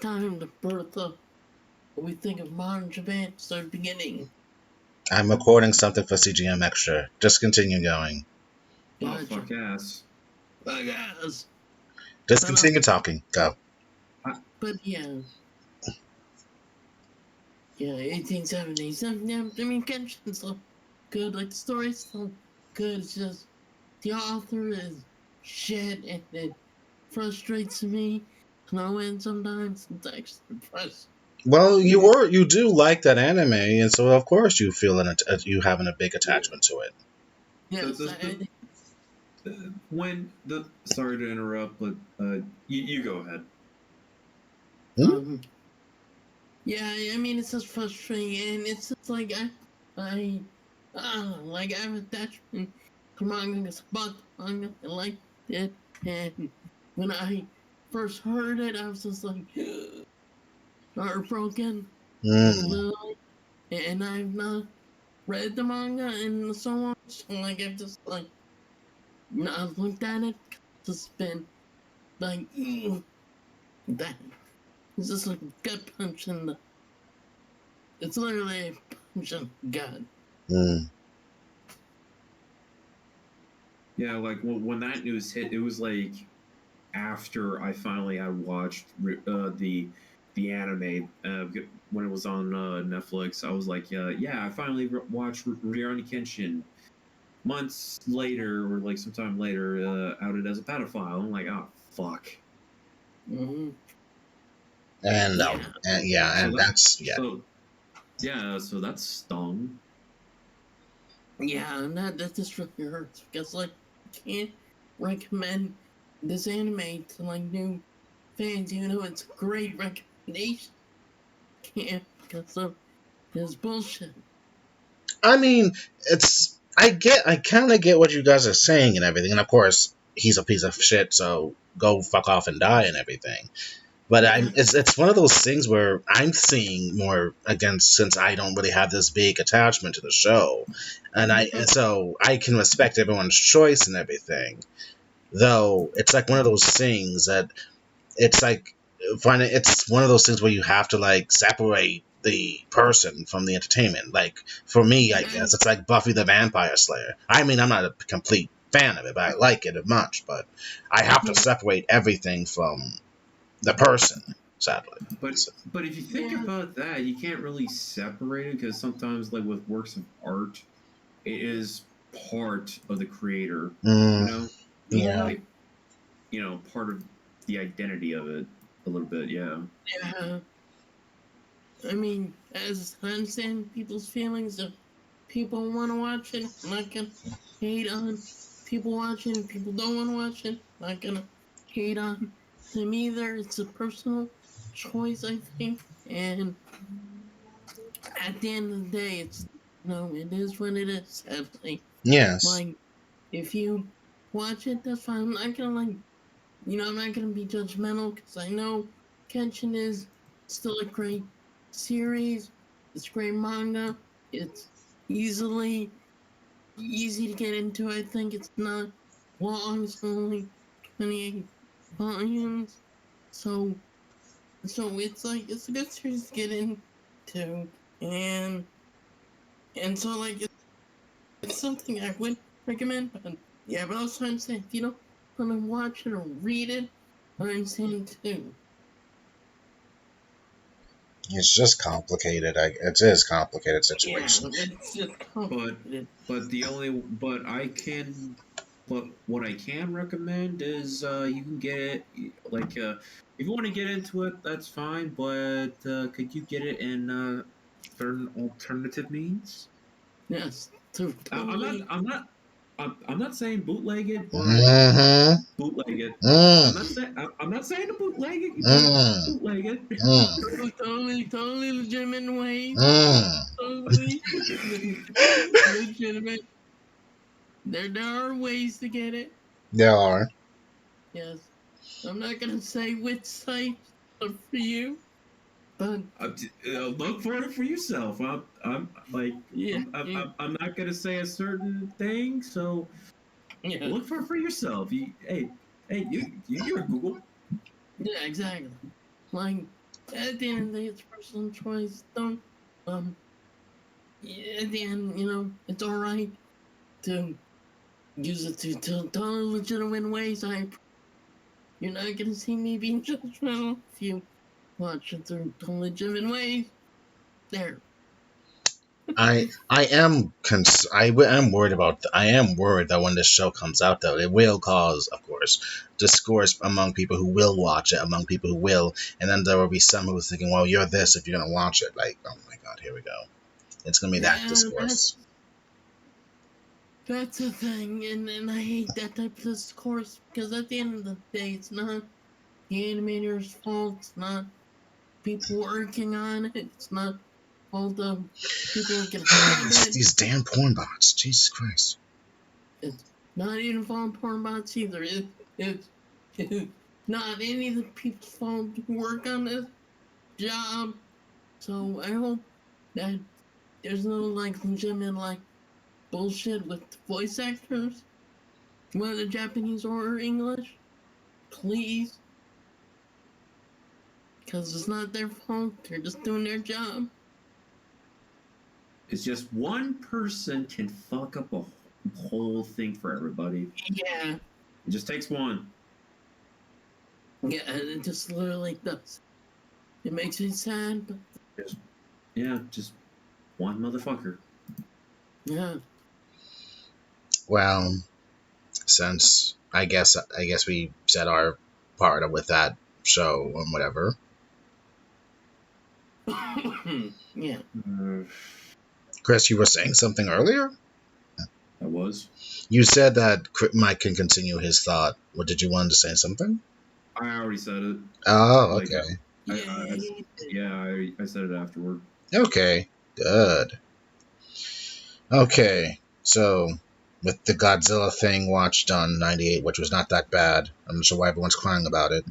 time the birth of what we think of modern Japan started beginning. I'm recording something for CJM Extra. Just continue going. Oh, fuck ass. Fuck ass. Just continue talking. Go. But yeah. Yeah, 1870s. I mean, Genshin's so good. Like, the story's so good. It's just, the author is shit, and it frustrates me. And sometimes it's actually depressing. Well, you do like that anime, and so of course you feel you having a big attachment to it. Yes, sorry to interrupt, but you go ahead. Yeah, I mean, it's just frustrating, and it's just like I don't know, like I have attachment to manga, because I bought the manga, I liked it, and when I first heard it, I was just like heartbroken, and I've not read the manga in so long, so like I've just like not looked at it. It's just been like that. It's just like a gut punch in the. It's literally a punch in the gut. Yeah, like when that news hit, it was like after I finally had watched the anime when it was on Netflix. I was like, yeah, I finally watched Rurouni Kenshin. Months later, or like sometime later, outed as a pedophile. I'm like, oh fuck. Mm-hmm. And no, so that stung. Yeah, and that just really hurts because like I can't recommend this anime to like new fans, even though it's a great recommendation. Can't because of this bullshit. I mean, I kind of get what you guys are saying and everything, and of course he's a piece of shit, so go fuck off and die and everything. But it's one of those things where I'm seeing more against, since I don't really have this big attachment to the show, and so I can respect everyone's choice and everything. Though it's like one of those things that it's like it's one of those things where you have to like separate the person from the entertainment. Like for me, I guess it's like Buffy the Vampire Slayer. I mean, I'm not a complete fan of it, but I like it much. But I have to separate everything from the person, sadly. But if you think about that, you can't really separate it, because sometimes, like with works of art, it is part of the creator. You know, like, part of the identity of it a little bit. Yeah. Yeah. I mean, as I understand people's feelings, if people want to watch it, I'm not gonna hate on people watching. People don't want to watch it, I'm not gonna hate on them either. It's a personal choice, I think, and at the end of the day, it is what it is. Sadly, Yes. Like, if you watch it, that's fine. I'm not gonna I'm not gonna be judgmental, because I know Kenshin is still a great series. It's great manga. It's easy to get into. I think it's not long. It's only 28 volumes. So it's like it's a good series to get into, and so like it's something I would recommend. But yeah, but also I'm saying if you don't want to watch it or read it, I'm saying too. It's just complicated. It is a complicated situation. Yeah, it's just complicated. But what I can recommend is you can get it, like if you want to get into it, that's fine. But could you get it in certain alternative means? Yes, totally. I'm not saying bootleg it, but bootleg it. I'm not saying to bootleg it. You can't bootleg it. Totally legitimate ways. Totally legitimate. There are ways to get it. There are. Yes. I'm not gonna say which sites are for you, but look for it for yourself. I'm not gonna say a certain thing, so look for it for yourself. You're Google. Yeah, exactly. Like At the end of the day, it's personal choice. Don't at the end, it's all right to use it to totally legitimate ways. You're not gonna see me being judgmental if you watch it through legitimate ways. There. I am worried that when this show comes out, though, it will cause, of course, discourse among people who will watch it, among people who will, and then there will be some who are thinking, well, you're this if you're gonna watch it. Like, oh my god, here we go. It's gonna be that discourse. That's the thing, and I hate that type of discourse because at the end of the day, it's not the animator's fault. It's not people working on it. It's not all the people who get It's these damn porn bots. Jesus Christ. It's not even fault porn bots either. It's not any of the people's fault who work on this job. So I hope that there's no legitimate bullshit with voice actors, whether Japanese or English. Please. Because it's not their fault. They're just doing their job. It's just one person can fuck up a whole thing for everybody. Yeah. It just takes one. Yeah, it just literally does. It makes me sad, but just one motherfucker. Yeah. Well, since I guess we said our part with that show and whatever. Yeah. Chris, you were saying something earlier? I was. You said that Mike can continue his thought. What did you want to say something? I already said it. Oh, okay. I said it afterward. Okay, good. Okay, so with the Godzilla thing watched on 98, which was not that bad. I'm not sure why everyone's crying about it.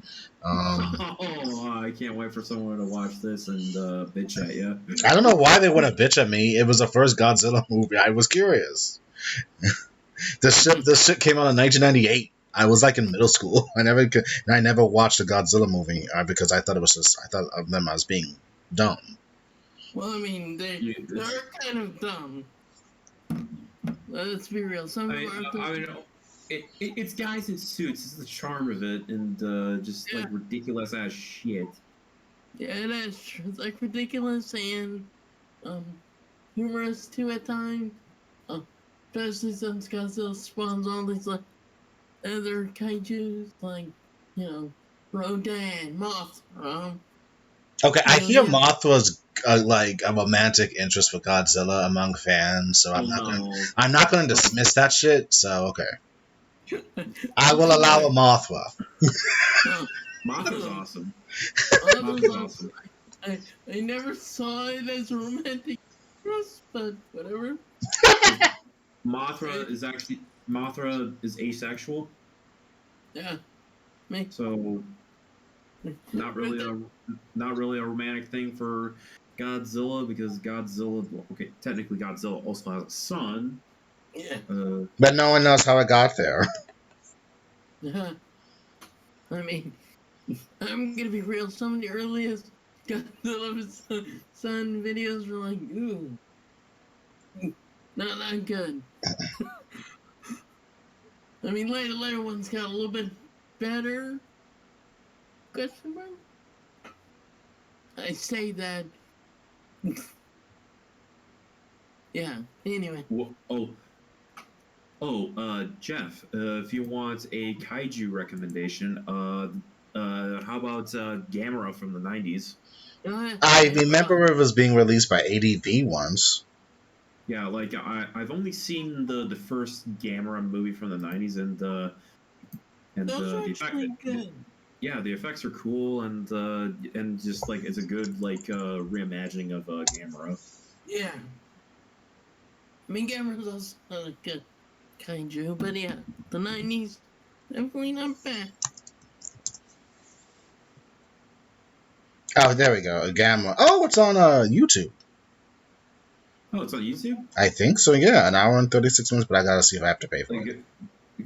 I can't wait for someone to watch this and bitch at you. I don't know why they want to bitch at me. It was the first Godzilla movie. I was curious. This shit came out in 1998. I was in middle school. I never watched a Godzilla movie because I thought of them as being dumb. Well, I mean, they're kind of dumb. Let's be real. It's guys in suits. It's the charm of it, and just ridiculous ass shit. Yeah, that's true. It's ridiculous and humorous too at times. Especially since Godzilla spawns all these other kaijus Rodan, Mothra. Okay, I hear Mothra's a romantic interest for Godzilla among fans, so I'm not going to dismiss that shit. So okay, I will allow a Mothra. Mothra's awesome. Mothra's awesome. I never saw it as a romantic interest, but whatever. Mothra is asexual. Yeah, so not really a romantic thing for Godzilla because technically Godzilla also has a son. Yeah. But no one knows how it got there. Yeah. I mean, I'm gonna be real. Some of the earliest Godzilla's son videos were ooh, not that good. I mean, later ones got a little bit better. Question mark? I say that. Yeah. Anyway. Jeff, if you want a kaiju recommendation, how about Gamera from the 90s? I remember it was being released by ADV once. Yeah, I've only seen the first Gamera movie from the 90s, and the good. Yeah, the effects are cool, and just it's a good reimagining of Gamera. Yeah. I mean, Gamera's also not a good kaiju, but yeah, the 90s definitely not bad. Oh, there we go. A Gamera. Oh, it's on YouTube. Oh, it's on YouTube? I think so, yeah. An hour and 36 minutes, but I gotta see if I have to pay for it.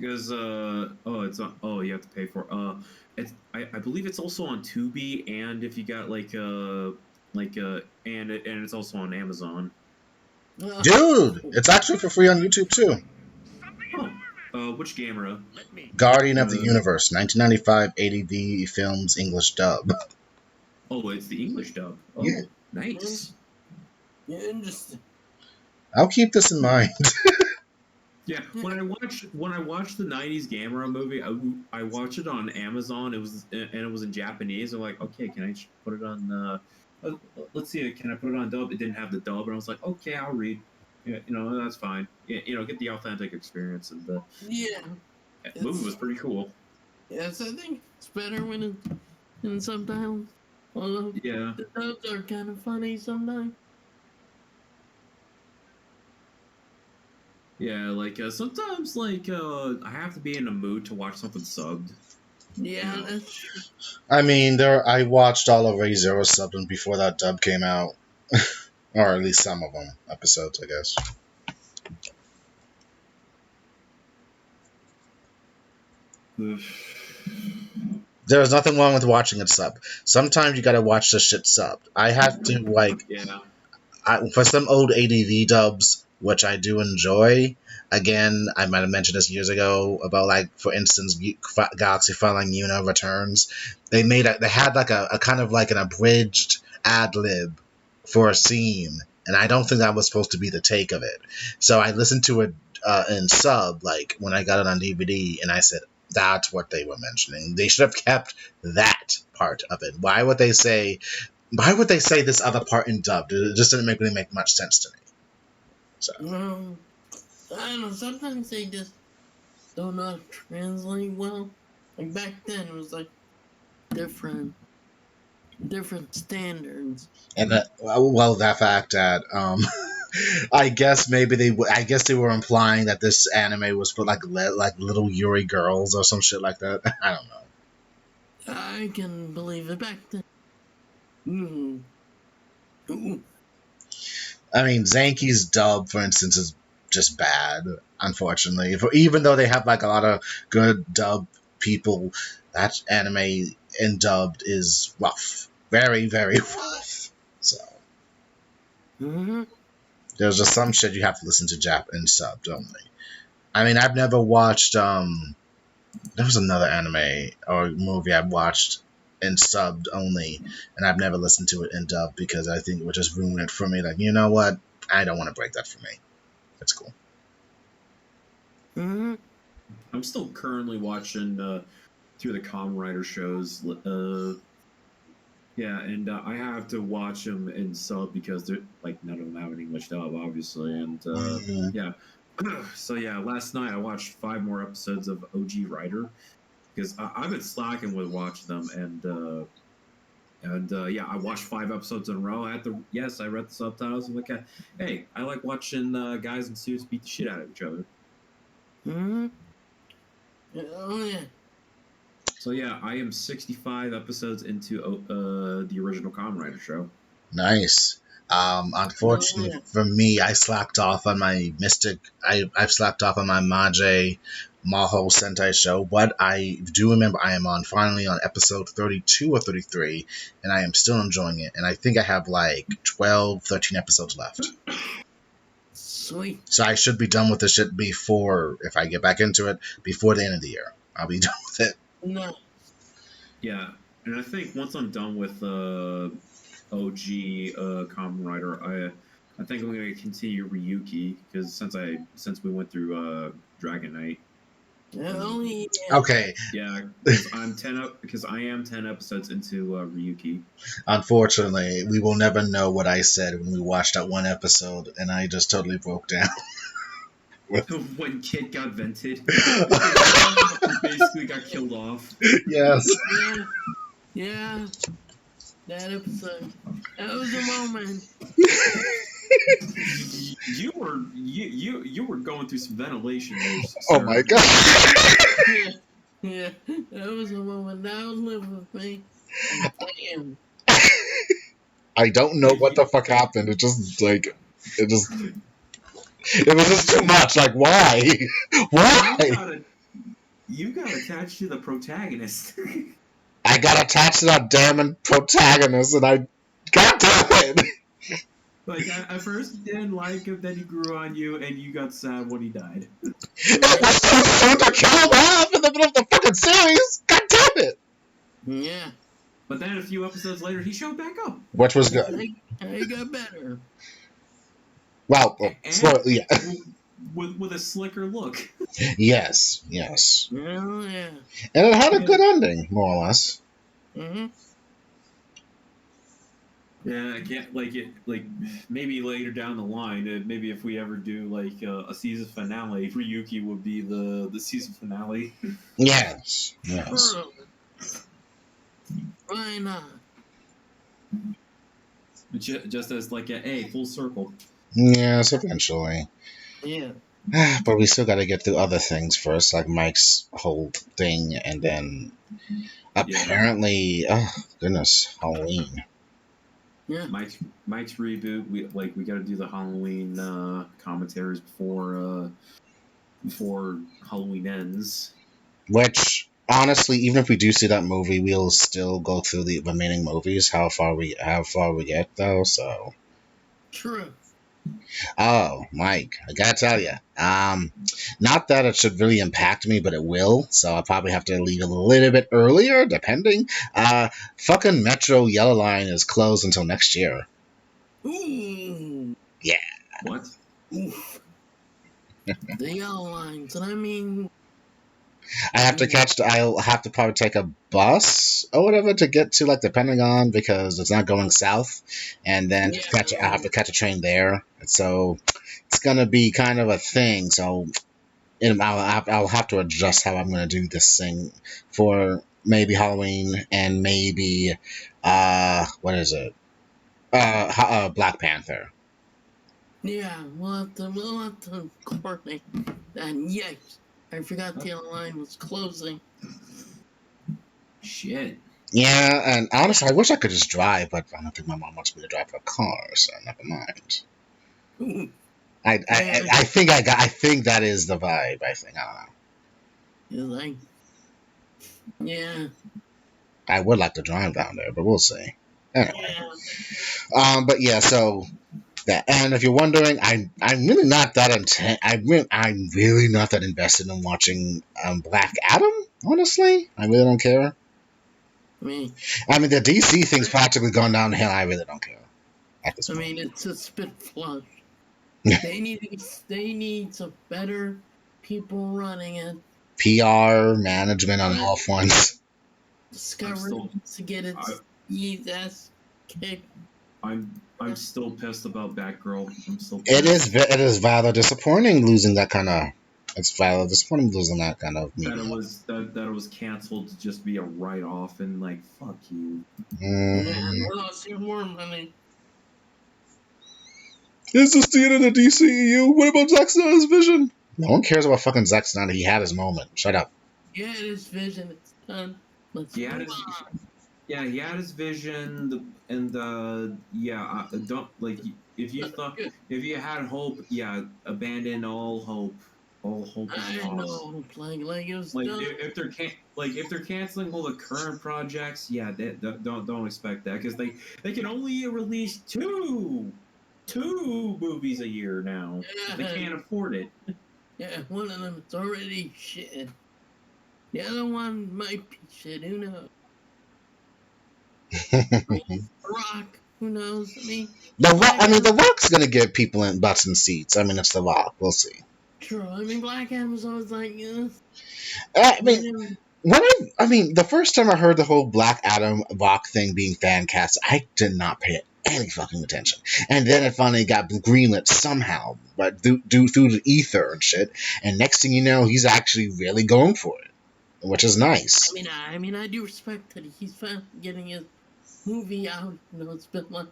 because you have to pay for I believe it's also on Tubi, and if you got and it's also on Amazon. Dude, it's actually for free on YouTube too. Which camera? Guardian of the Universe, 1995 ADV Films English dub. Oh, it's the English dub. Oh, Yeah. nice. Yeah, interesting. I'll keep this in mind. Yeah, when I watched the '90s Gamera movie, I watched it on Amazon. It was in Japanese. I'm like, okay, can I put it on? Let's see, can I put it on dub? It didn't have the dub, and I was like, okay, I'll read. Yeah, that's fine. Yeah, get the authentic experience, and the movie was pretty cool. Yes, I think it's better when it's in subtitles. Although the dubs are kind of funny sometimes. Yeah, sometimes I have to be in a mood to watch something subbed. Yeah, that's true. I mean, I watched all of Re:Zero subbed before that dub came out, or at least some of them episodes, I guess. There's nothing wrong with watching it subbed. Sometimes you gotta watch the shit subbed. I have to for some old ADV dubs, which I do enjoy. Again, I might have mentioned this years ago about for instance, Galaxy Filing Una Returns. They had a kind of like an abridged ad lib for a scene, and I don't think that was supposed to be the take of it. So I listened to it in sub, when I got it on DVD, and I said, that's what they were mentioning. They should have kept that part of it. Why would they say this other part in dubbed? It just didn't really make much sense to me. So. I don't know. Sometimes they just don't know how to translate well. Like back then, it was different standards. And that fact that I guess they were implying that this anime was for little Yuri girls or some shit like that. I don't know. I can believe it back then. Ooh. I mean, Zanki's dub, for instance, is just bad, unfortunately. Even though they have a lot of good dub people, that anime in dubbed is rough. Very, very rough. So. There's just some shit you have to listen to Jap in subbed only. I mean, I've never watched, there was another anime or movie I've watched in subbed only, and I've never listened to it in dub because I think it would just ruin it for me. You know what? I don't want to break that for me. That's cool. I'm still currently watching through the Kamen Rider shows. And I have to watch them in sub because they're none of them have an English dub, obviously, and So last night I watched 5 more episodes of OG Rider because I've been slacking with watching them, and I watched 5 episodes in a row. I read the subtitles. I'm like, hey, I like watching guys in suits beat the shit out of each other. Oh yeah. So I am 65 episodes into the original Kamen Rider show. Nice. Unfortunately for me, I slacked off on my Mystic. I've slacked off on my Maje Maho Sentai show, but I do remember I am finally on episode 32 or 33, and I am still enjoying it. And I think I have 12, 13 episodes left. Sweet. So I should be done with this shit before, if I get back into it, before the end of the year. I'll be done with it. No. Yeah, and I think once I'm done with OG Kamen Rider, I think I'm going to continue Ryuki because since we went through Dragon Knight. Oh, yeah. Okay. Yeah, because I am 10 episodes into Ryuki. Unfortunately, we will never know what I said when we watched that one episode, and I just totally broke down. When Kid got vented, basically got killed off. Yes. Yeah. That episode. That was a moment. You were going through some ventilation there, sir. Oh my god. Yeah. That was a moment. That would live with me. Damn. I don't know what the fuck happened. It was just too much. Why? Why? You got attached to the protagonist. I got attached to that damn protagonist, and I, god damn it! Like at first you didn't like him, then he grew on you, and you got sad when he died. It was so soon to kill him off in the middle of the fucking series. God damn it! Yeah. But then a few episodes later, he showed back up. Which was good. I got better. Well, And yeah. with a slicker look. Yes, yes. Oh, yeah. And it had a good ending, more or less. Mm-hmm. Yeah, I can't like it. Like maybe later down the line, maybe if we ever do like a season finale, Ryuki would be the season finale. Yes, yes. Why not? Just as like a full circle. Yes, eventually. Yeah. But we still got to get through other things first, like Mike's whole thing, and then apparently, oh goodness, Halloween. Yeah. Mike's reboot. We got to do the Halloween commentaries before Halloween ends. Which honestly, even if we do see that movie, we'll still go through the remaining movies. How far we get though. So. True. Oh, Mike, I gotta tell you, not that it should really impact me, but it will. So I'll probably have to leave a little bit earlier, depending. Fucking Metro Yellow Line is closed until next year. Ooh. Yeah. What? Oof. The yellow lines, and I mean, I'll have to probably take a bus or whatever to get to, like, depending on, because it's not going south, and then I have to catch a train there. So it's gonna be kind of a thing. So I'll have to adjust how I'm gonna do this thing for maybe Halloween and maybe what is it? Black Panther. yeah, we'll have to coordinate. And yes, I forgot the yellow line was closing. Shit. Yeah, and honestly, I wish I could just drive, but I don't think my mom wants me to drive a car, so never mind. Ooh. I think that is the vibe. I think, I don't know. You're like, yeah. I would like to drive down there, but we'll see. Anyway, Yeah. but yeah, so that, and if you're wondering, I'm really not that I'm really not that invested in watching Black Adam. Honestly, I really don't care. I mean, the DC thing's practically gone downhill. I really don't care at this point. It's a spit flush. They need some better people running it. PR management on all fronts. Discovery to get its ass kicked. I'm still pissed about Batgirl. I'm still It pissed. it is rather disappointing losing that kind of. It's rather disappointing losing that kind of. That it was canceled to just be a write off and like fuck you. Yeah, well, see more money. Is this the end of the DCEU? What about Zack Snyder's vision? No one cares about fucking Zack Snyder. He had his moment. Shut up. Yeah, his vision. It's done. He had his vision, don't like if you had hope, abandon all hope. All hope is lost. Know, like it was like done. if they're canceling all the current projects, don't expect that because they can only release two movies a year now. Yeah. They can't afford it. Yeah, one of them is already shit. The other one might be shit. Who knows? Rock. Who knows? The Rock's gonna give people in butts and seats. It's The Rock. We'll see. True. Black Adam was always like, the first time I heard the whole Black Adam Rock thing being fan cast, I did not pay any fucking attention. And then it finally got greenlit somehow, but through the ether and shit. And next thing you know, he's actually really going for it, which is nice. I do respect that he's finally getting his movie out. It's been like,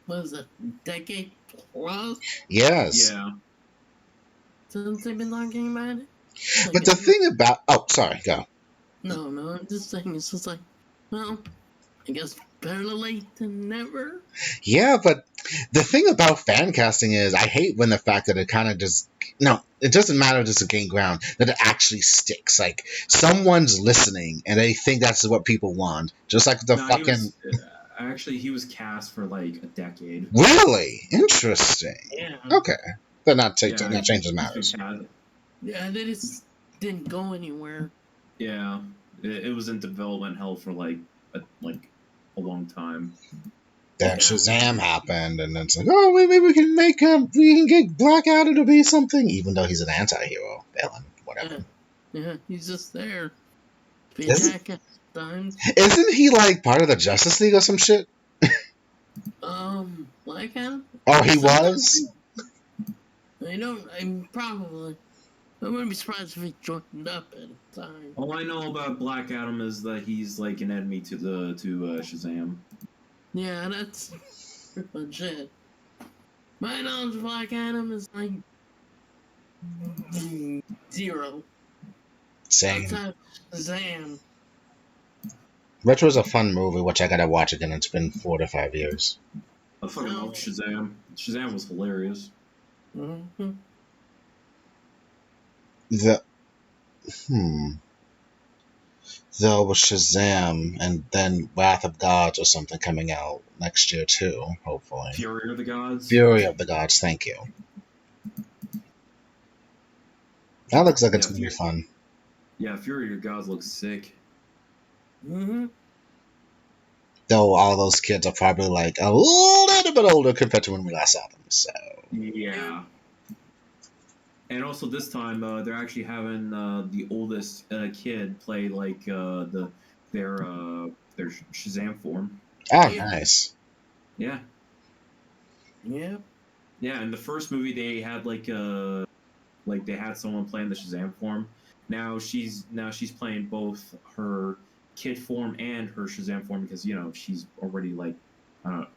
what is it, a decade plus? Yes. Yeah. Since they've been talking about it. But the thing about... Oh, sorry, go. No, I'm just saying, it's just like, well, I guess better late than never. Yeah, but the thing about fan casting is I hate when the fact that it kind of just no, it doesn't matter just to gain ground that it actually sticks. Like someone's listening and they think that's what people want, just like the No, he fucking was actually he was cast for like a decade. really interesting. Yeah. Okay, but not Yeah, not changes he's been matters. cast. Yeah, they just didn't go anywhere. Yeah, it was in development hell for like a long time. Then Yeah. Shazam happened, and it's like, oh, maybe we can we can get Black Adam to be something, even though he's an anti-hero villain, whatever. Yeah, he's just there. Be a Isn't, jackass at times. isn't he like part of the Justice League or some shit? Black Adam? Oh, he Sometimes was. I don't. I'm probably. I wouldn't be surprised if he joined up at a time. All I know about Black Adam is that he's like an enemy to Shazam. Yeah, that's legit. My knowledge of Black Adam is like 0. Same. Outside of Shazam. Which was a fun movie, which I gotta watch again. It's been 4 to 5 years. I fucking love Shazam. Shazam was hilarious. Mm-hmm. The There was Shazam, and then Wrath of Gods or something coming out next year too, hopefully. Fury of the Gods. Fury of the Gods. Thank you. That looks like it's gonna be fun. Yeah, Fury of the Gods looks sick. Mm-hmm. Though all those kids are probably like a little bit older compared to when we last saw them. So Yeah. And also this time, they're actually having the oldest kid play like their Shazam form. oh, Yeah. nice. Yeah, Yeah. yeah. In the first movie, they had like they had someone playing the Shazam form. Now she's playing both her kid form and her Shazam form because she's already like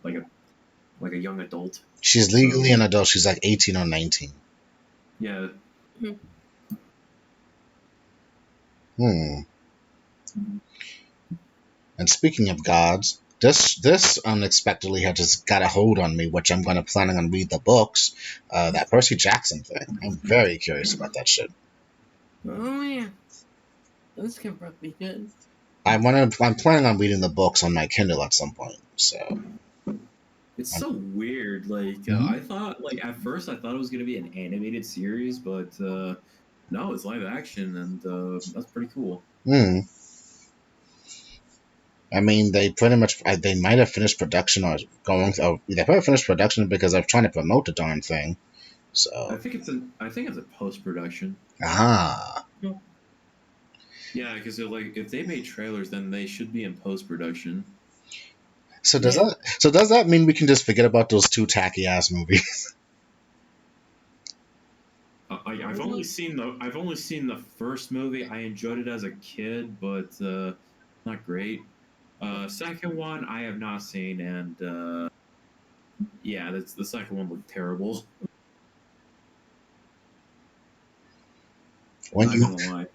like a young adult. She's legally an adult. She's like 18 or 19. Yeah. And speaking of gods, this unexpectedly had just got a hold on me, which I'm going to planning on read the books. That Percy Jackson thing. I'm very curious about that shit. Oh yeah. This can probably be good. I'm planning on reading the books on my Kindle at some point. So It's so weird. Like I thought, like at first, I thought it was gonna be an animated series, but no, it's live action, and that's pretty cool. I mean, they pretty much they might have finished production or going. They probably finished production because they're trying to promote the darn thing. So I think it's a post production. Ah. Yeah, because like if they made trailers, then they should be in post production. So does that mean we can just forget about those 2 tacky ass movies? I've only seen the first movie. I enjoyed it as a kid, but not great. Second one I have not seen, and yeah, the second one looked terrible. When I'm not gonna lie.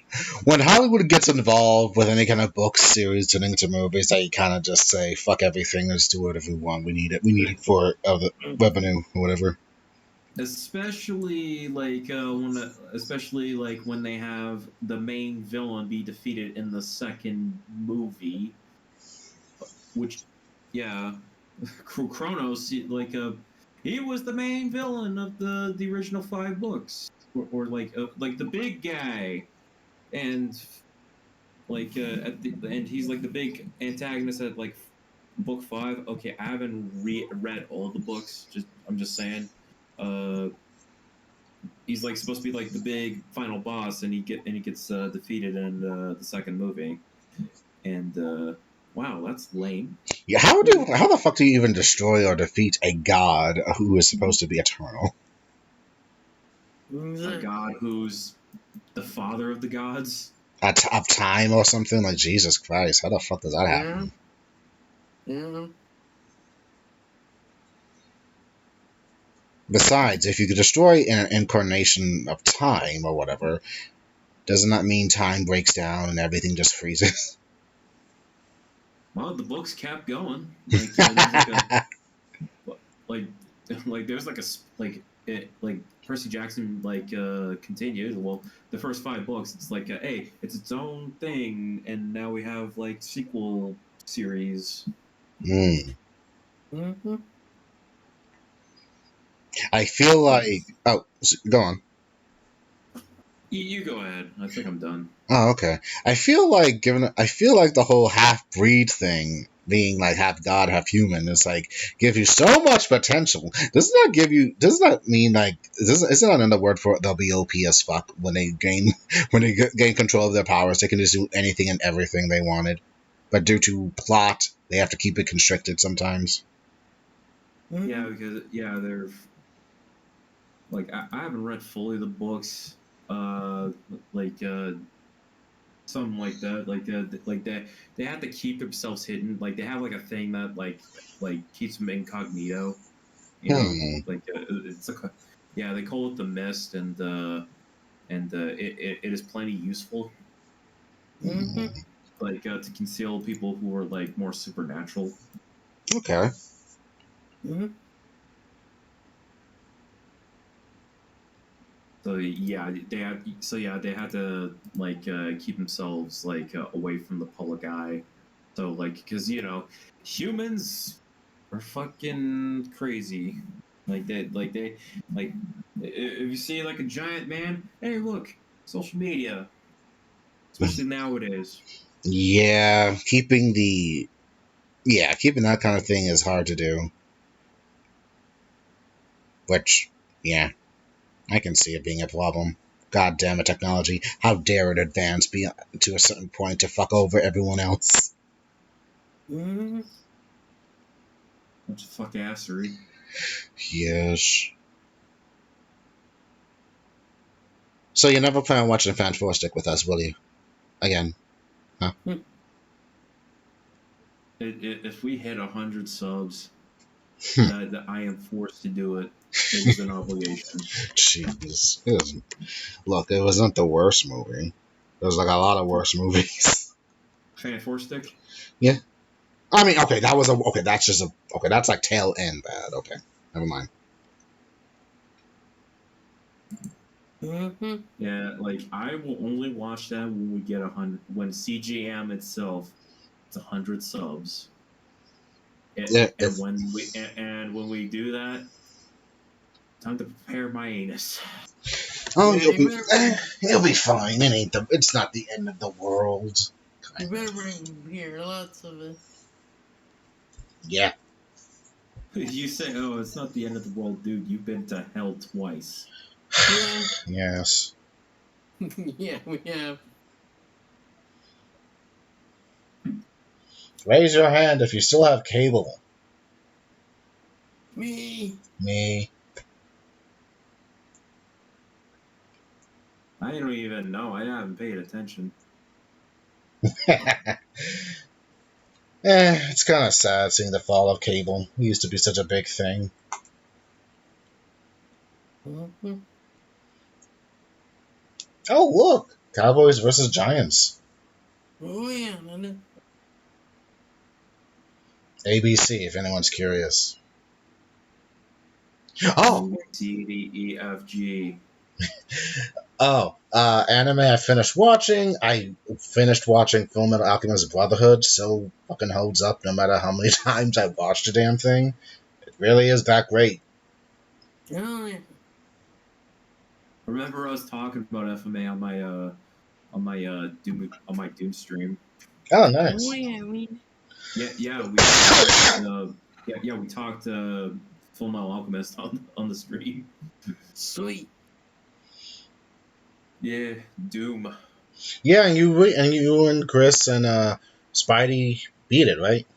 When Hollywood gets involved with any kind of book series turning into movies, they kind of just say, "Fuck everything, let's do whatever we want. We need it. We need it for the revenue or whatever." Especially like when they have the main villain be defeated in the second movie, which, yeah, Kronos he was the main villain of the original 5 books, or like the big guy, and at the end he's like the big antagonist at like book 5. Okay, I haven't read all the books. I'm just saying. He's like supposed to be like the big final boss, and he gets defeated in the second movie, and wow, that's lame. Yeah, how the fuck do you even destroy or defeat a god who is supposed to be eternal? A god who's the father of the gods Of time or something? Like, Jesus Christ, how the fuck does that happen? Yeah. Besides, if you could destroy an incarnation of time or whatever, doesn't that mean time breaks down and everything just freezes? Well, the books kept going. Like there's like a like like there's like a like it like Percy Jackson like continued. Well, the first 5 books, it's like hey, it's its own thing, and now we have like sequel series. Mm. Mm-hmm. I feel like. Oh, go on. You go ahead. I think I'm done. Oh, okay. I feel like the whole half breed thing, being like half god, half human, is like gives you so much potential. Doesn't that give you? Doesn't that mean like? Isn't that another word for they'll be OP as fuck when they gain gain control of their powers? They can just do anything and everything they wanted, but due to plot, they have to keep it constricted sometimes. Yeah, because they're like I haven't read fully the books. Like something like that. Like they have to keep themselves hidden. Like they have like a thing that like keeps them incognito. You know, Hmm. like it's like yeah, they call it the mist, and it is plenty useful. Mm-hmm. Like to conceal people who are like more supernatural. Okay. Mm-hmm. So they had to like keep themselves like away from the public eye. So like because humans are fucking crazy. Like if you see like a giant man, hey look, social media, especially nowadays. Yeah, keeping that kind of thing is hard to do. Which, yeah, I can see it being a problem. God damn it, technology. How dare it advance to a certain point to fuck over everyone else? Mm-hmm. Bunch of fuck assery. Yes. So you never plan on watching Fan Four Stick with us, will you? Again. Huh? If we hit 100 subs, Hmm. that I am forced to do it. It is an obligation. Jeez. Look, it wasn't the worst movie. There's like a lot of worse movies. Fan four stick. Yeah. I mean, okay, that was okay, that's just okay, that's like tail end bad. Okay. Never mind. Mm-hmm. Yeah, like I will only watch that when we get 100. When CJM itself, it's 100 subs. Yeah, And when we do that, time to prepare my anus. oh, Yeah, you'll be fine. It's not the end of the world. you better bring beer, lots of it. Yeah. You say, "Oh, it's not the end of the world, dude. You've been to hell twice." Yeah. Yes. Yeah, we have. Raise your hand if you still have cable. Me. Me. I don't even know. I haven't paid attention. It's kind of sad seeing the fall of cable. It used to be such a big thing. Mm-hmm. Oh, look! Cowboys versus Giants. Oh, yeah. ABC, if anyone's curious. Oh! Mm-hmm. C D E F G. Anime I finished watching. I finished watching Fullmetal Alchemist Brotherhood. Still fucking holds up no matter how many times I watched the damn thing. It really is that great. Oh, yeah. Remember us talking about FMA on my Doom stream? Oh, Oh, nice. yeah, we. Yeah, we talked. We talked. Full Metal Alchemist on the stream. Sweet. Yeah, Doom. Yeah, and you and Chris and Spidey beat it, right?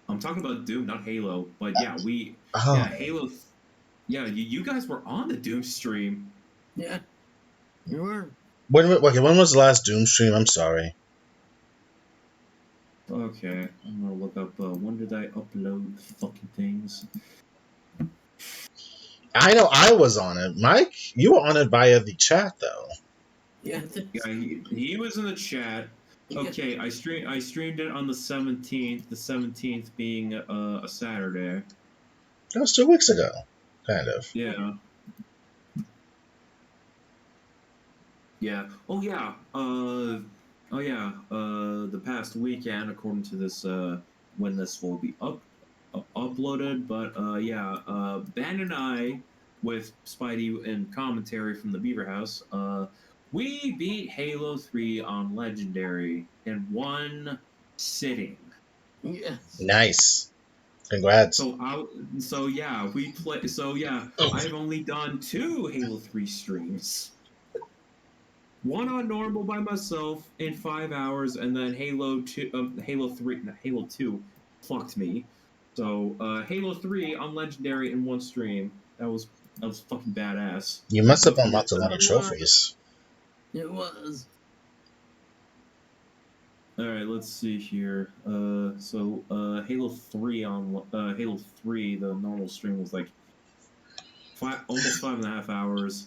I'm talking about Doom, not Halo. But Oh, Halo. Yeah, you guys were on the Doom stream. Yeah, you were. when was the last Doom stream? I'm sorry. Okay, I'm gonna look up. When did I upload fucking things? I know I was on it. Mike, you were on it via the chat though. Yeah, Yeah, he was in the chat. Okay, I streamed it on the 17th. The 17th being a Saturday. That was 2 weeks ago, kind of. Yeah. Yeah. Oh yeah. The past weekend, according to this, when this will be uploaded. But Ben and I, with Spidey and commentary from the Beaver House, we beat Halo 3 on Legendary in one sitting. Yes. Nice. Congrats. We play. I've only done 2 Halo 3 streams. One on normal by myself in 5 hours, and then Halo 2 fucked me. So Halo 3 on Legendary in one stream. That was fucking badass. You must have But unlocked a lot of trophies. It was. all right, let's see here. Halo 3 Halo 3, the normal stream was like almost 5.5 hours.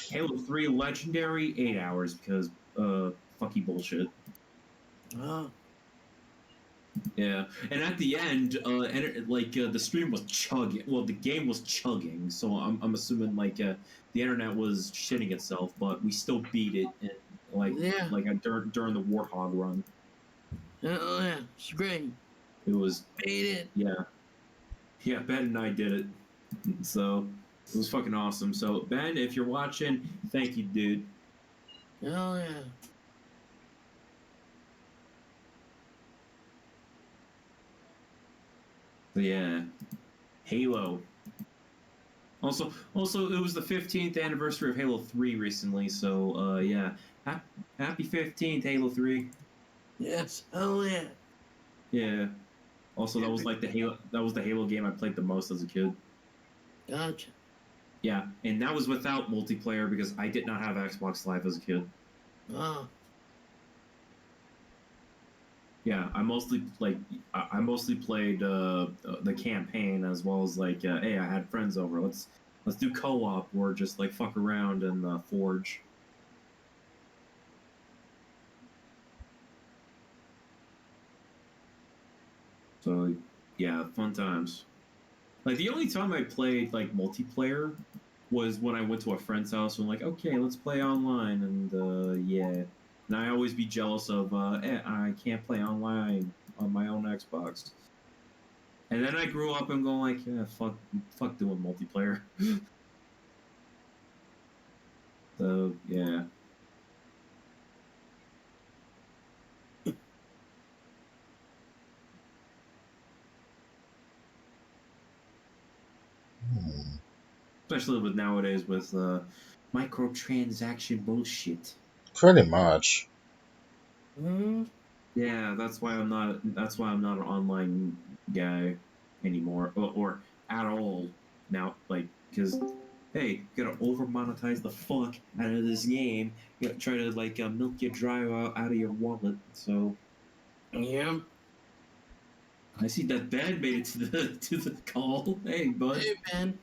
Halo 3 Legendary 8 hours because fucky bullshit. Oh. Yeah, and at the end, the stream was chugging. Well, the game was chugging, so I'm assuming the internet was shitting itself, but we still beat it, during the Warthog run. Oh yeah, it's great. It was Made it. Yeah. Ben and I did it, so it was fucking awesome. So Ben, if you're watching, thank you, dude. Oh yeah. But yeah, Halo. Also, it was the 15th anniversary of Halo 3 recently, so yeah, happy 15th, Halo 3. Yes. Oh yeah. Yeah. Also, that was the Halo game I played the most as a kid. Gotcha. Yeah, and that was without multiplayer because I did not have Xbox Live as a kid. Oh. Yeah, I mostly played the campaign as well as hey, I had friends over. Let's do co-op or just fuck around and forge. So yeah, fun times. The only time I played multiplayer was when I went to a friend's house and okay, let's play online, and yeah. And I always be jealous of I can't play online on my own Xbox. And then I grew up and going yeah, fuck doing multiplayer. So yeah. Especially with nowadays with microtransaction bullshit. Pretty much. Hmm. Yeah, that's why I'm not an online guy anymore, or at all now. Because hey, you gotta over monetize the fuck out of this game. You gotta try to milk your drive out of your wallet. So Yeah. I see that Ben made it to the call. Hey, bud. Hey man.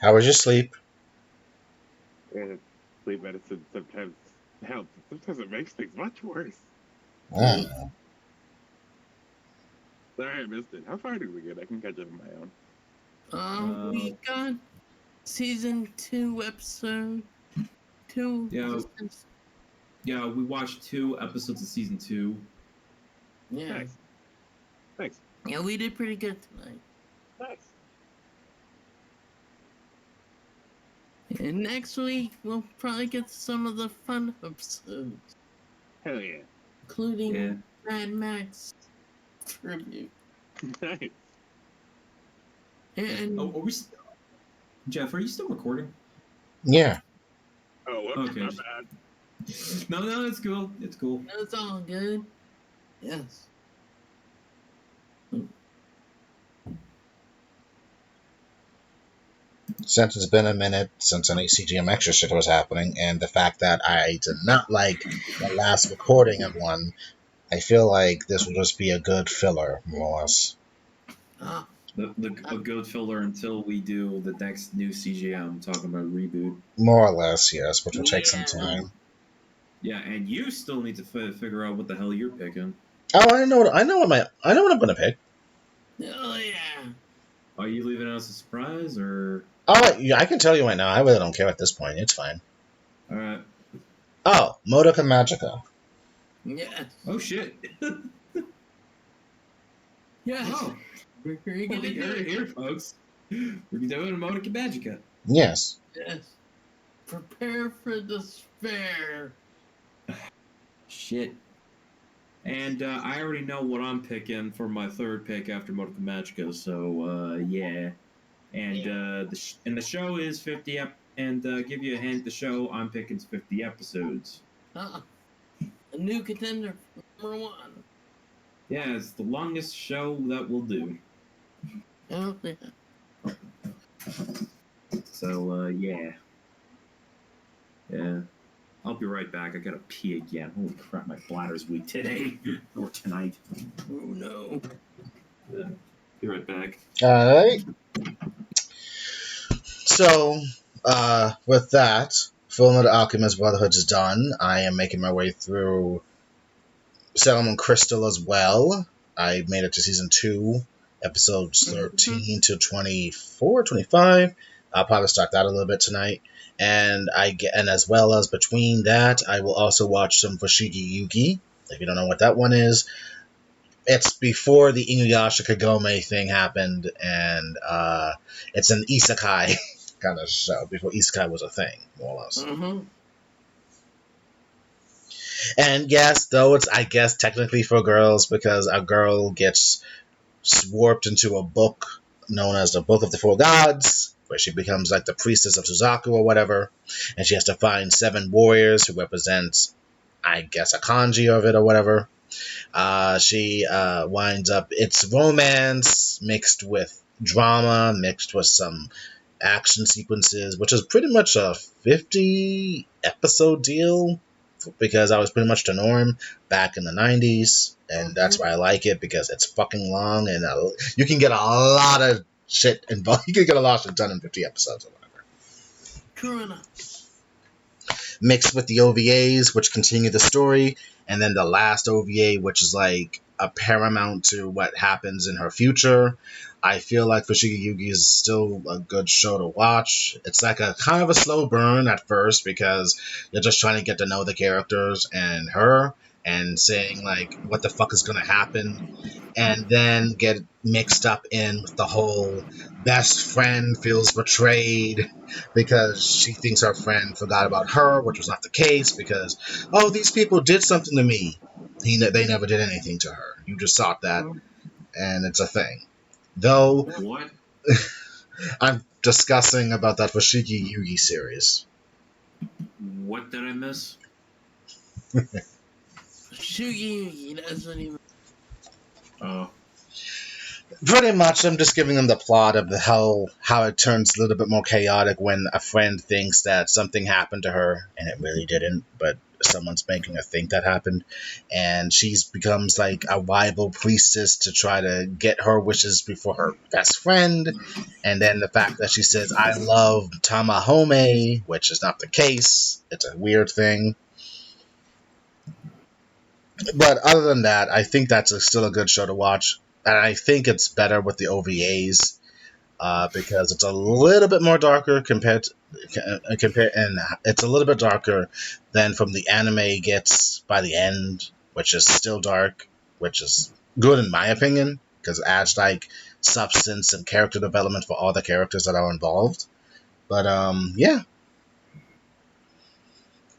How was your sleep? Sleep medicine sometimes helps. Sometimes it makes things much worse. Mm. Sorry I missed it. How far did we get? I can catch up on my own. We got season 2, episode 2. Yeah, we watched 2 episodes of season 2. Yeah. Nice. Thanks. Yeah, we did pretty good tonight. Nice. And next week we'll probably get to some of the fun episodes, Hell yeah. including Mad Max tribute. Nice. And Are we Jeff, are you still recording? Yeah. Oh, whoops, Okay. my bad. No, it's cool. It's cool. it's all good. Yes. Since it's been a minute since any CJM Extra shit was happening, and the fact that I did not like the last recording of one, I feel like this will just be a good filler, more or less. Ah, A good filler until we do the next new CJM talking about reboot. More or less, yes, which will take some Yeah. time. Yeah, and you still need to figure out what the hell you're picking. Oh, I know what I'm gonna pick. Oh yeah. Are you leaving it as a surprise or? Oh, yeah, I can tell you right now. I really don't care at this point. It's fine. All right. Oh, Modoka Magica. Yes. Oh shit. Yes. Oh, We're gonna well, do you heard it it. here, folks. We're doing Monica Magica. Yes. Yes. Prepare for despair. Shit. And I already know what I'm picking for my third pick after Monica Magica, so yeah. And the show is 50 and give you a hint, the show I'm picking is 50 episodes. A new contender for number 1. Yeah, it's the longest show that we'll do. Oh yeah. So yeah. Yeah. I'll be right back. I gotta pee again. Holy crap, my bladder's weak today. Or tonight. Oh no. Be right back. Alright. So, with that, Fullmetal Alchemist Brotherhood is done. I am making my way through Salmon Crystal as well. I made it to season 2, episodes 13 to 24, 25. I'll probably start that a little bit tonight. And as well as between that, I will also watch some Fushigi Yugi. If you don't know what that one is, it's before the Inuyasha Kagome thing happened, and it's an isekai kind of show before isekai was a thing, more or less. Mm-hmm. And yes, though it's I guess technically for girls because a girl gets warped into a book known as the Book of the Four Gods, where she becomes like the priestess of Suzaku or whatever, and she has to find 7 warriors who represent, I guess, a kanji of it or whatever. She winds up, it's romance mixed with drama, mixed with some action sequences, which is pretty much a 50 episode deal because I was pretty much the norm back in the 90s, and that's why I like it because it's fucking long and you can get a lot of shit involved. You can get a lot of shit done in 50 episodes or whatever. True enough. Mixed with the OVAs, which continue the story, and then the last OVA, which is like a paramount to what happens in her future. I feel like Fushigi Yugi is still a good show to watch. It's like a kind of a slow burn at first because you're just trying to get to know the characters and her and saying like what the fuck is going to happen, and then get mixed up in with the whole best friend feels betrayed because she thinks her friend forgot about her, which was not the case because, oh, these people did something to me. They never did anything to her. You just thought that, and it's a thing. Though, What? I'm discussing about that Fushigi Yugi series. What did I miss? Shugi doesn't even. Oh. Pretty much, I'm just giving them the plot of how it turns a little bit more chaotic when a friend thinks that something happened to her, and it really didn't, but someone's making her think that happened, and she becomes like a rival priestess to try to get her wishes before her best friend, and then the fact that she says, I love Tamahome, which is not the case. It's a weird thing. But other than that, I think that's still a good show to watch. And I think it's better with the OVAs because it's a little bit more darker and it's a little bit darker than from the anime gets by the end, which is still dark, which is good in my opinion because it adds like substance and character development for all the characters that are involved. But yeah.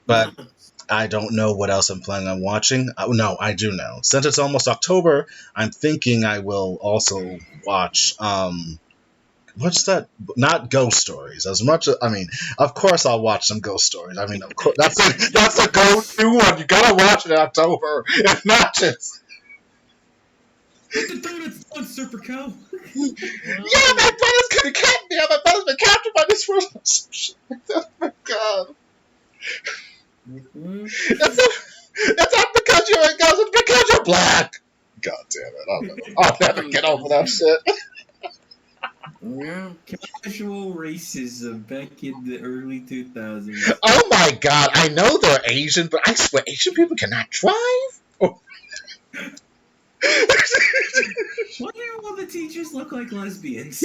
But I don't know what else I'm planning on watching. No, I do know. Since it's almost October, I'm thinking I will also watch what's that? Not Ghost Stories. As much as, I mean, of course I'll watch some Ghost Stories. I mean, of course that's a go-to one. You gotta watch it in October. If not, just Get the donuts on, Super Cow! yeah, my brother's gonna catch me. My brother's been captured by this person. Oh my god. Mm-hmm. It's not because you're a ghost, it's because you're black. God damn it. I'll never get over that shit. Yeah. Casual racism back in the early 2000s. Oh my god, I know they're Asian, but I swear Asian people cannot drive? Oh. Why do all the teachers look like lesbians?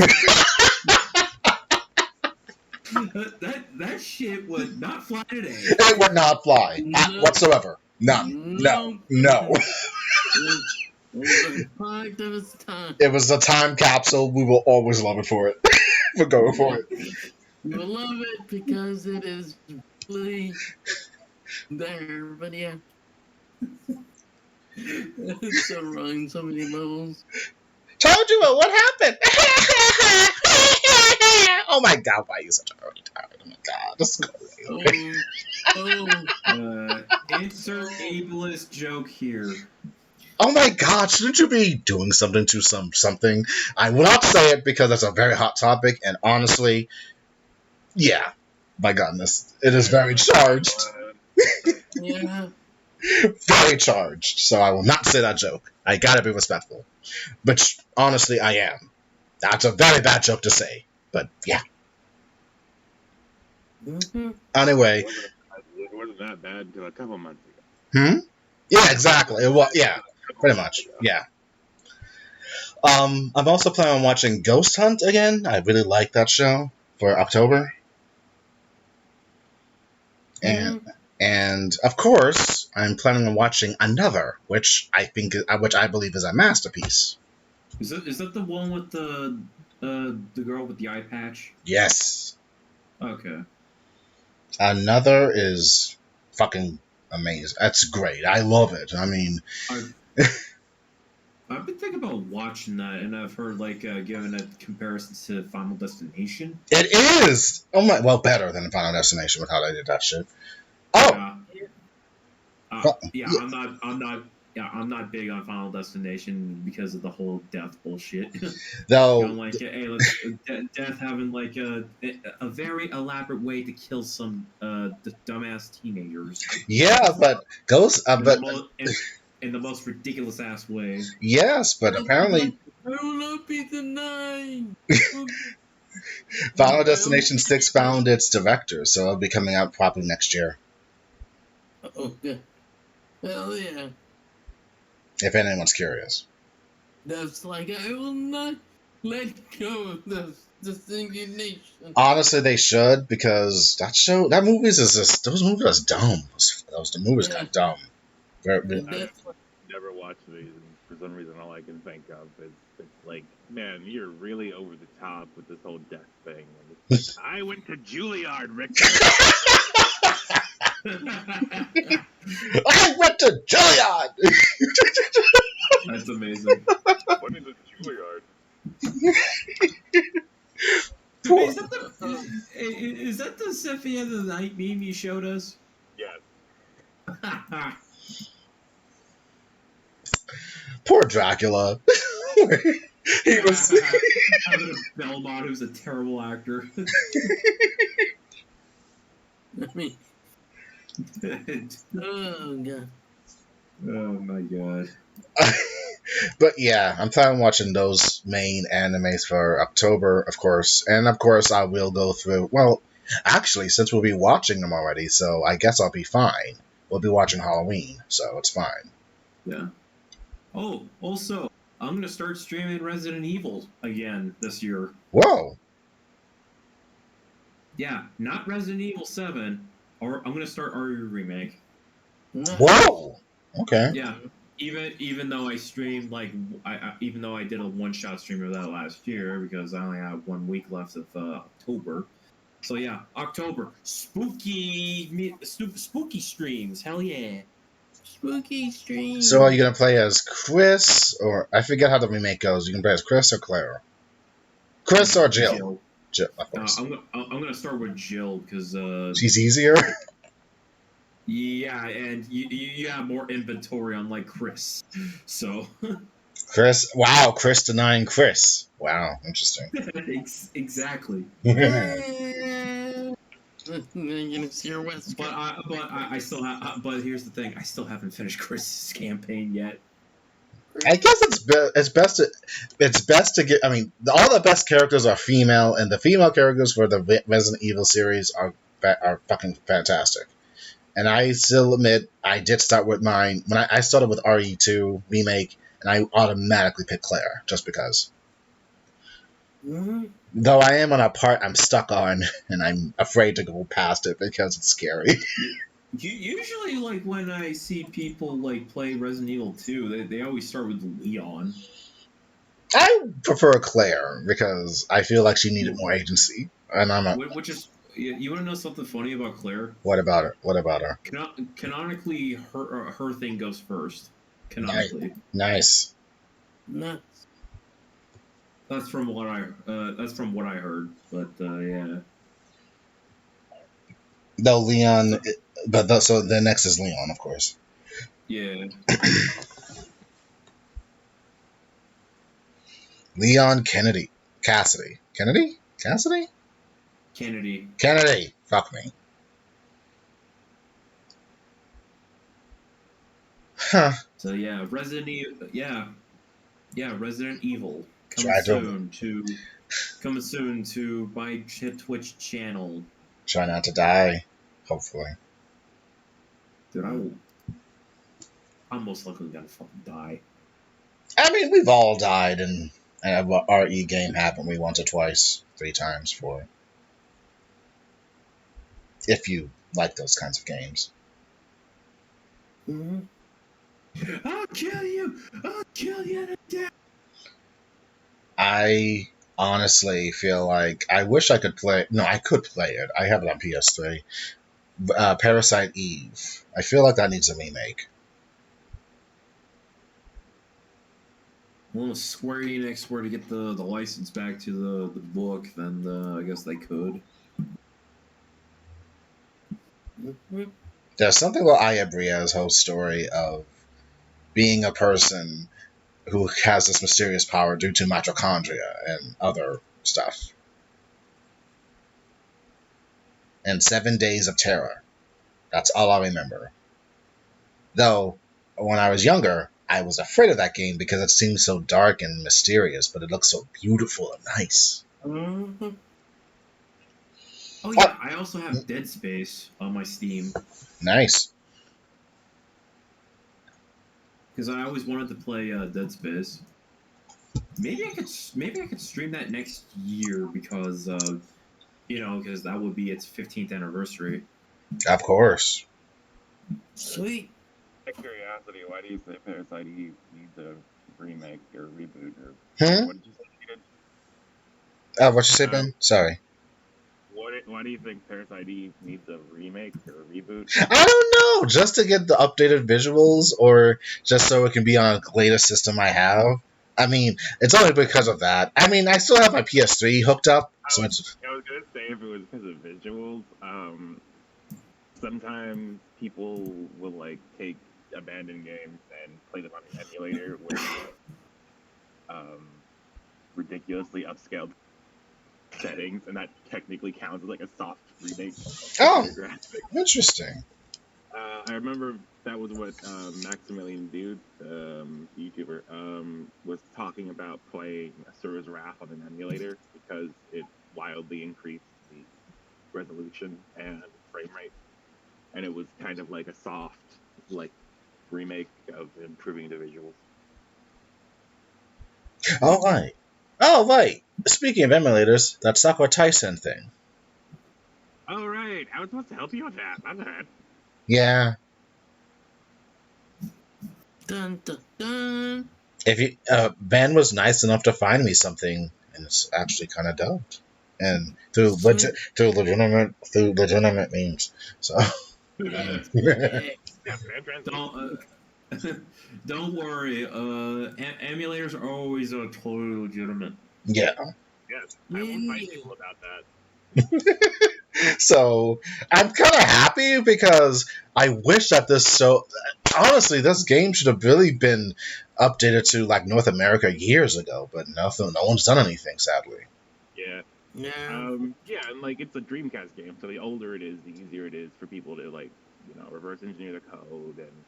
that shit would not fly today. It would not fly No. whatsoever. None. No. No. It was a product of its time. It was a time capsule. We will always love it for it. We're going for it. You will love it because it is really there. But yeah. It's so wrong, so many levels. Told you what happened. Oh my god, why are you such a retard? Oh my god, this is crazy. Insert ableist joke here. Oh my god, shouldn't you be doing something to something? I will not say it because it's a very hot topic, and honestly, yeah, my goodness, it is very charged. Yeah. Very charged, so I will not say that joke. I gotta be respectful. But honestly, I am. That's a very bad joke to say, but yeah. Mm-hmm. Anyway. It wasn't that bad until a couple months ago. Yeah, exactly. It was, yeah, pretty much. Yeah. I'm also planning on watching Ghost Hunt again. I really like that show for October. And of course, I'm planning on watching another, which I believe is a masterpiece. Is that the one with the girl with the eye patch? Yes. Okay. Another is fucking amazing. That's great. I love it. I mean, I've been thinking about watching that, and I've heard giving a comparison to Final Destination. It is. Oh my! Well, better than Final Destination with how they did that shit. Oh. Yeah. I'm not big on Final Destination because of the whole death bullshit. Though, death having a very elaborate way to kill some dumbass teenagers. Yeah, but Ghost, in the most ridiculous ass way. Yes, but apparently, I will not be denied. Final Destination 6 found its director, so it'll be coming out probably next year. Okay. Hell yeah. If anyone's curious. That's like, I will not let go of this indignation. Honestly, they should, because those movies are dumb. The movies got dumb. I've never watched these, and for some reason all I can think of is like, man, you're really over the top with this whole death thing. And it's like, I went to Juilliard, Rick. I went to Juilliard! That's amazing. What is a Juilliard? Is that the Symphony of the Night meme you showed us? Yes. Poor Dracula. He was having a Belmont who's a terrible actor. I mean, oh god. Oh my god. But yeah, I'm planning on watching those main animes for October, of course. And of course, I will go through. Well, actually, since we'll be watching them already, so I guess I'll be fine. We'll be watching Halloween, so it's fine. Yeah. Oh, also, I'm going to start streaming Resident Evil again this year. Whoa. Yeah, not Resident Evil 7, or I'm going to start RE Remake. Whoa. Okay. Yeah. Even though I streamed even though I did a one-shot stream of that last year because I only have 1 week left of October. So yeah, October spooky streams. Hell yeah, spooky streams. So are you gonna play as Chris, or I forget how the remake goes? You can play as Chris or Claire. Chris or Jill. Jill, of course. I'm gonna start with Jill because she's easier. Yeah, and you have more inventory unlike Chris. So Chris, wow, Chris denying Chris. Wow, interesting. Exactly. You gonna see your West. But I still have. But here's the thing: I still haven't finished Chris's campaign yet. I guess it's best to get. I mean, all the best characters are female, and the female characters for the Resident Evil series are fucking fantastic. And I still admit I did start with mine when I started with RE2 remake, and I automatically picked Claire just because. Mhm. Though I am on a part I'm stuck on, and I'm afraid to go past it because it's scary. Usually, like when I see people like play Resident Evil 2, they always start with Leon. I prefer Claire because I feel like she needed more agency, and I'm a. Which is, you want to know something funny about Claire? What about her? What about her? Canonically, her thing goes first. Nice, Canonically, nice. Nuts. that's from what I heard. But yeah, Though Leon, so, so the next is Leon, of course. yeah. Leon Kennedy, Cassidy. Kennedy. Fuck me. Huh. So yeah, Resident Evil. Yeah, Resident Evil Try to coming soon to my Twitch channel. try not to die. Hopefully. Dude, I'm most likely gonna fucking die. I mean, we've all died and have a RE game happen me once or twice, 3 times for it. If you like those kinds of games. Mm-hmm. I'll kill you! I'll kill you to death! I honestly feel like I wish I could play. No, I could play it. I have it on PS3. Parasite Eve. I feel like that needs a remake. Well, if Square Enix were to get the license back to the book, then I guess they could. Mm-hmm. There's something about Aya Bria's whole story of being a person who has this mysterious power due to mitochondria and other stuff. And 7 Days of Terror. That's all I remember. Though, when I was younger, I was afraid of that game because it seemed so dark and mysterious, but it looked so beautiful and nice. Mm-hmm. Oh yeah, I also have Dead Space on my Steam Nice. because I always wanted to play Dead Space. Maybe I could stream that next year because because that would be its 15th anniversary. Of course. Sweet. Out of curiosity, why do you say Parasite Eve needs a remake or reboot or Hmm? what did you say it needed? What you say, Ben? Sorry. Why do you think Parasite Eve needs a remake or a reboot? I don't know. Just to get the updated visuals, or just so it can be on a latest system I have. I mean, it's only because of that. I mean, I still have my PS3 hooked up, so it's. I was gonna say if it was because of visuals. Sometimes people will like take abandoned games and play them on an emulator with ridiculously upscaled settings, and that technically counts as like a soft remake. Oh, interesting. I remember that was what Maximilian Dude, YouTuber, was talking about playing Asura's Wrath on an emulator because it wildly increased the resolution and frame rate, and it was kind of like a soft, like remake of improving the visuals. Oh, right. Oh, right. Speaking of emulators, that Sakura Tyson thing. Oh right, I was supposed to help you with that. My bad. Yeah. Dun dun dun. If you, Ben was nice enough to find me something, and it's actually kind of dope. And through legitimate means. So. Yeah. Yeah, fan translation. Don't worry. Emulators are always totally legitimate. Yeah. Yes, I will fight people about that. So I'm kind of happy because I wish that honestly, this game should have really been updated to like North America years ago, but no one's done anything, sadly. Yeah. Yeah. Yeah, and like it's a Dreamcast game, so the older it is, the easier it is for people to like, reverse engineer the code and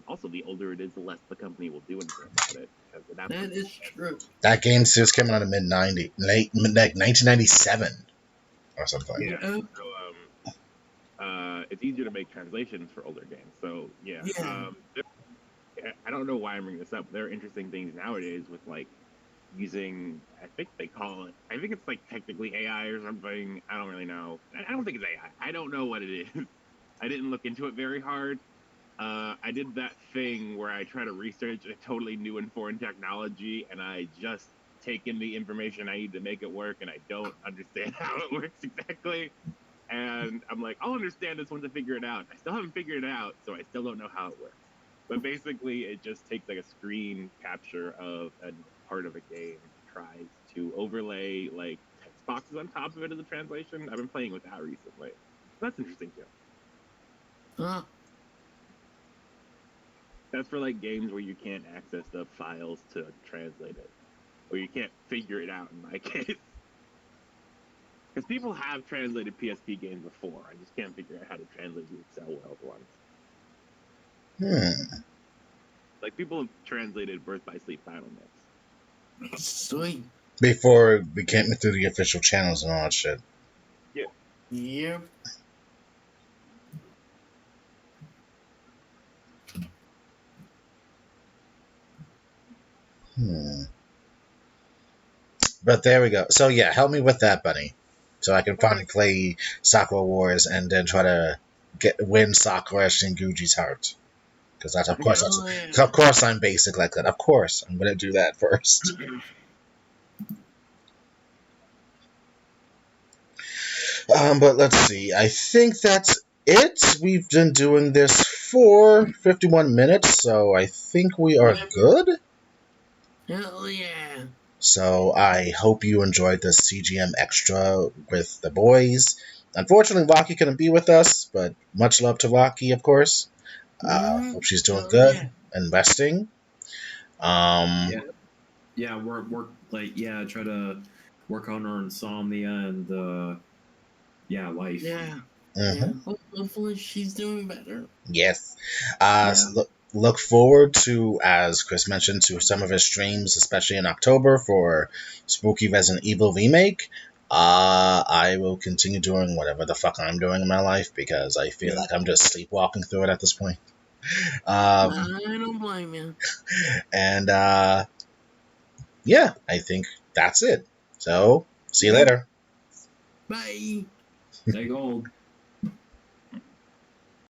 Also, the older it is, the less the company will do anything about it. Because That is true. That game just came out in mid 90, late like 1997 or something. Yeah. Yeah. So it's easier to make translations for older games. So yeah. Yeah. I don't know why I'm bringing this up. There are interesting things nowadays with like using. I think they call it. I think it's like technically AI or something. I don't really know. I don't think it's AI. I don't know what it is. I didn't look into it very hard. I did that thing where I try to research a totally new and foreign technology, and I just take in the information I need to make it work, and I don't understand how it works exactly. And I'm like, I'll understand this once I figure it out. I still haven't figured it out, so I still don't know how it works. But basically, it just takes like a screen capture of a part of a game, tries to overlay like text boxes on top of it as a translation. I've been playing with that recently. That's interesting too. Huh. That's for like games where you can't access the files to translate it, or you can't figure it out. In my case, because people have translated PSP games before, I just can't figure out how to translate the Excel World ones. Like people have translated Birth by Sleep Final Mix. Sweet. Before it became through the official channels and all that shit. Yeah. Yep. But there we go. So yeah, help me with that, Bunny, so I can finally play Sakura Wars and then try to win Sakura Shinguji's heart. Because that's Oh, yeah. of course I'm basic like that. Of course I'm gonna do that first. But let's see. I think that's it. We've been doing this for 51 minutes, so I think we are Yep. good. Hell yeah. So I hope you enjoyed this CGM Extra with the boys. Unfortunately, Rocky couldn't be with us, but much love to Rocky, of course. Hope she's doing Hell good yeah. and resting. Yeah, yeah, work like yeah, try to work on her insomnia and yeah, life. Yeah. mhm. Yeah. Hopefully she's doing better. Yes. Yeah. Look forward to, as Chris mentioned, to some of his streams, especially in October for Spooky Resident Evil Remake. I will continue doing whatever the fuck I'm doing in my life because I feel like I'm just sleepwalking through it at this point. Um, I don't blame you. and yeah, I think that's it. So, see you Yep. later. Bye. Stay gold.